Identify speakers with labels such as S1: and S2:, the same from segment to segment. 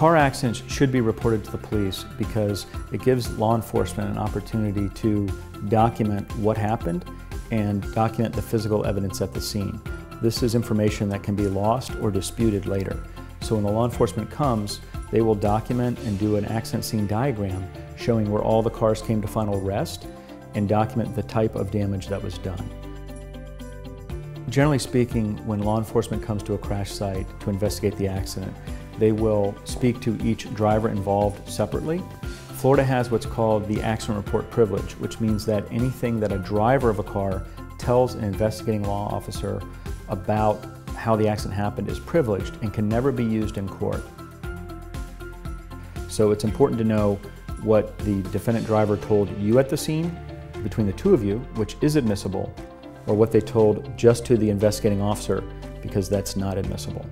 S1: Car accidents should be reported to the police because it gives law enforcement an opportunity to document what happened and document the physical evidence at the scene. This is information that can be lost or disputed later. So when the law enforcement comes, they will document and do an accident scene diagram showing where all the cars came to final rest and document the type of damage that was done. Generally speaking, when law enforcement comes to a crash site to investigate the accident, they will speak to each driver involved separately. Florida has what's called the accident report privilege, which means that anything that a driver of a car tells an investigating law officer about how the accident happened is privileged and can never be used in court. So it's important to know what the defendant driver told you at the scene, between the two of you, which is admissible, or what they told just to the investigating officer, because that's not admissible.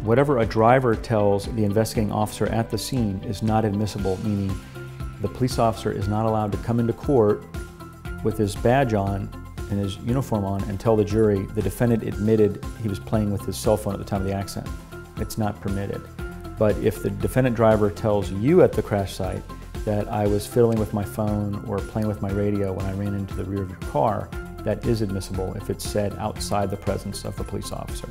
S1: Whatever a driver tells the investigating officer at the scene is not admissible, meaning the police officer is not allowed to come into court with his badge on and his uniform on and tell the jury the defendant admitted he was playing with his cell phone at the time of the accident. It's not permitted. But if the defendant driver tells you at the crash site that I was fiddling with my phone or playing with my radio when I ran into the rear of your car, that is admissible if it's said outside the presence of the police officer.